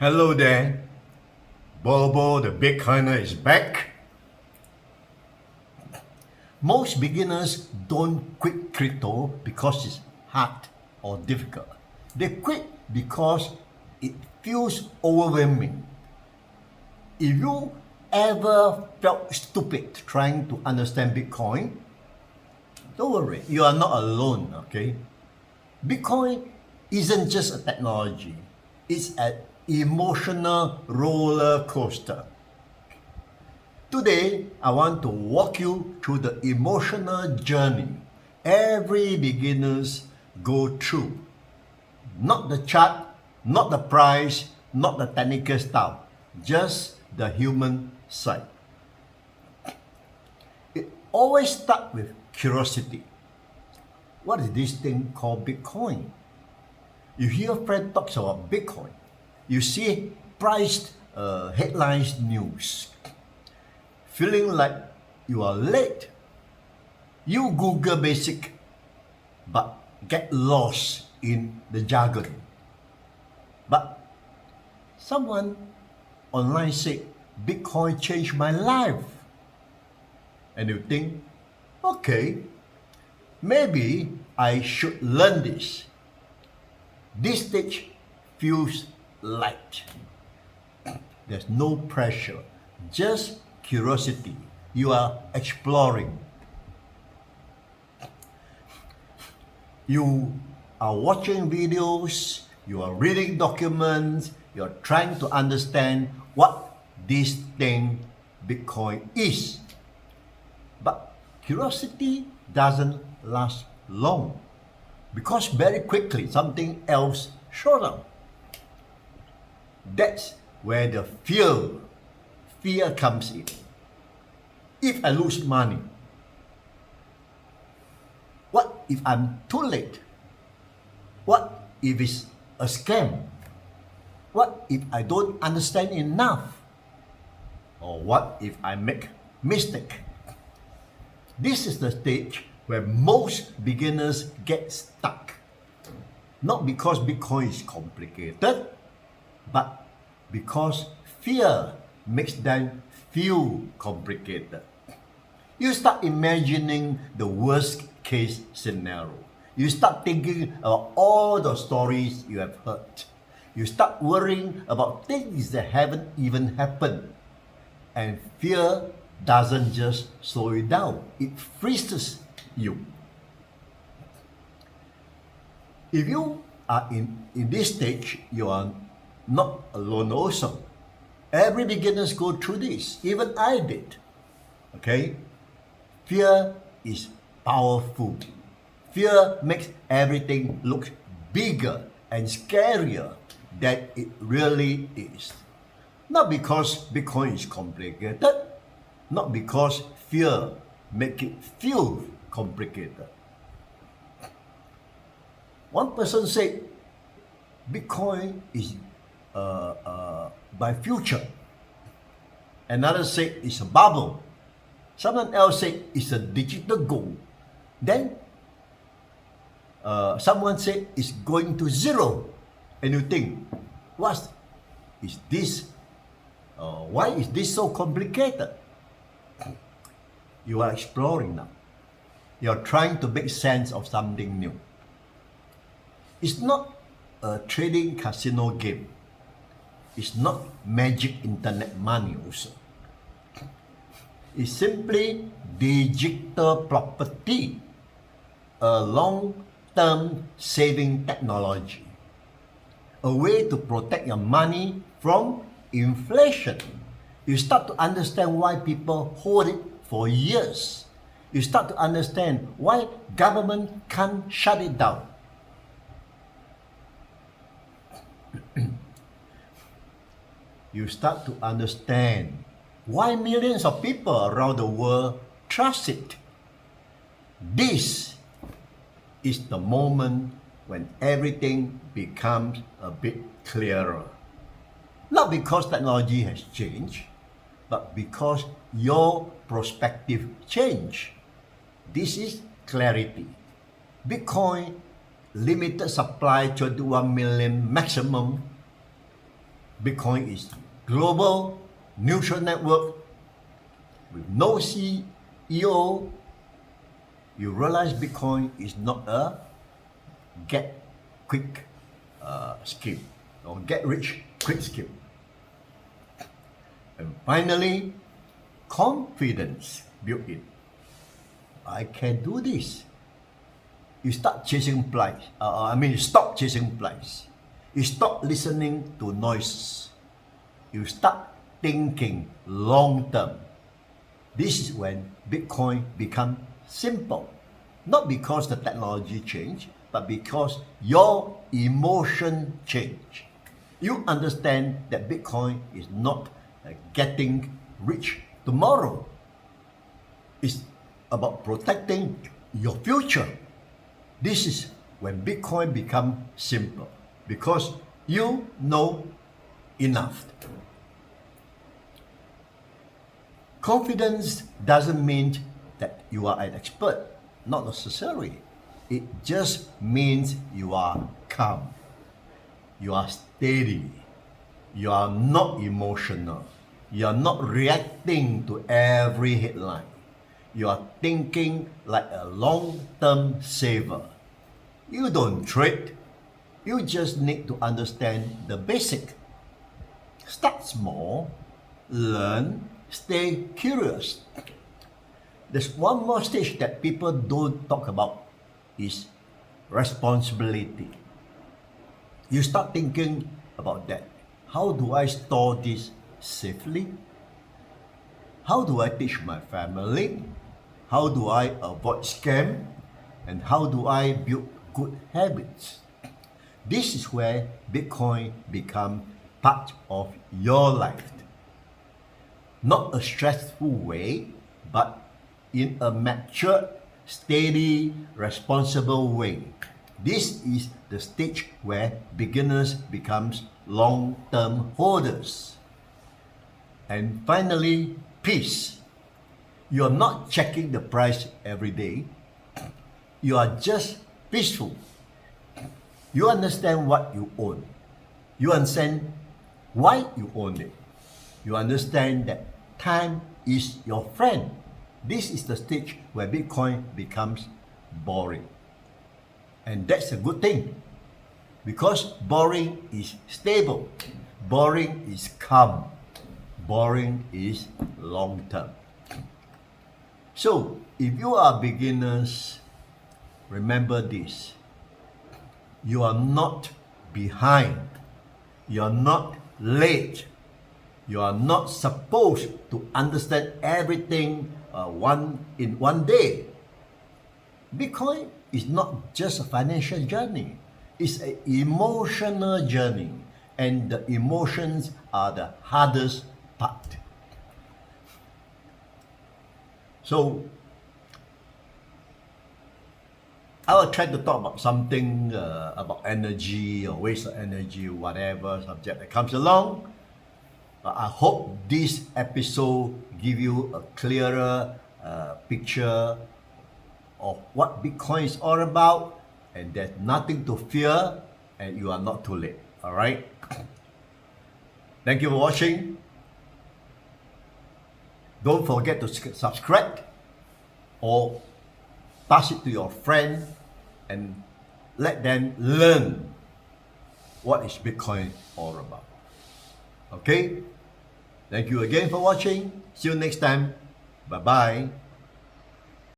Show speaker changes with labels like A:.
A: Hello there, BoBo the Bitcoiner is back. Most beginners don't quit crypto because it's hard or difficult. They quit because it feels overwhelming. If you ever felt stupid trying to understand Bitcoin, don't worry, you are not alone, okay? Bitcoin isn't just a technology, it's an emotional roller coaster. Today, I want to walk you through the emotional journey every beginners go through. Not the chart, not the price, not the technical stuff, just the human side. It always starts with curiosity. What is this thing called Bitcoin? You hear friend talks about Bitcoin. You see priced headlines news. Feeling like you are late. You Google basic, but get lost in the jargon. But someone online said, Bitcoin changed my life. And you think, okay, maybe I should learn this. This stage feels light. There's no pressure, just curiosity. You are exploring. You are watching videos, you are reading documents, you are trying to understand what this thing Bitcoin is. But curiosity doesn't last long because very quickly something else shows up. That's where the fear comes in. If I lose money, what if I'm too late? What if it's a scam? What if I don't understand enough? Or what if I make mistake? This is the stage where most beginners get stuck. Not because Bitcoin is complicated, but because fear makes them feel complicated. You start imagining the worst case scenario. You start thinking about all the stories you have heard. You start worrying about things that haven't even happened. And fear doesn't just slow you down, it freezes you. If you are in this stage, you are not alone also. Every beginners go through this, even I did. Okay? Fear is powerful. Fear makes everything look bigger and scarier than it really is. Not because Bitcoin is complicated, not because fear makes it feel complicated. One person said Bitcoin is by future. Another said it's a bubble. Someone else said it's a digital gold. Then someone said it's going to zero. And you think, what is this? Why is this so complicated? You are exploring now. You are trying to make sense of something new. It's not a trading casino game. It's not magic internet money also. It's simply digital property, a long-term saving technology, a way to protect your money from inflation. You start to understand why people hold it for years. You start to understand why government can't shut it down. You start to understand why millions of people around the world trust it. This is the moment when everything becomes a bit clearer. Not because technology has changed, but because your perspective changed. This is clarity. Bitcoin limited supply 21 million maximum. Bitcoin is global neutral network with no CEO, you realize Bitcoin is not a get quick scheme or get rich quick scheme. And finally, confidence built in. I can do this. You start chasing price. You stop chasing price. You stop listening to noises. You start thinking long term. This is when Bitcoin becomes simple. Not because the technology changed, but because your emotion changed. You understand that Bitcoin is not getting rich tomorrow. It's about protecting your future. This is when Bitcoin becomes simple because you know enough. Confidence doesn't mean that you are an expert, not necessarily. It just means you are calm, you are steady, you are not emotional, you are not reacting to every headline. You are thinking like a long-term saver. You don't trade, you just need to understand the basic. Start small, learn, stay curious. There's one more stage that people don't talk about is responsibility. You start thinking about that. How do I store this safely? How do I teach my family? How do I avoid scam? And how do I build good habits? This is where Bitcoin becomes part of your life. Not a stressful way, but in a mature, steady, responsible way. This is the stage where beginners becomes long-term holders. And finally, peace. You are not checking the price every day. You are just peaceful. You understand what you own. You understand why you own it. You understand that time is your friend. This is the stage where Bitcoin becomes boring. And that's a good thing because boring is stable, boring is calm, boring is long term. So, if you are beginners, remember this. You are not behind. You are not late. You are not supposed to understand everything in one day. Bitcoin is not just a financial journey. It's an emotional journey. And the emotions are the hardest part. So, I will try to talk about something about energy or waste of energy, whatever subject that comes along. I hope this episode give you a clearer picture of what Bitcoin is all about, and there's nothing to fear, and you are not too late. All right. Thank you for watching. Don't forget to subscribe or pass it to your friend and let them learn what is Bitcoin all about. Okay? Thank you again for watching. See you next time. Bye-bye.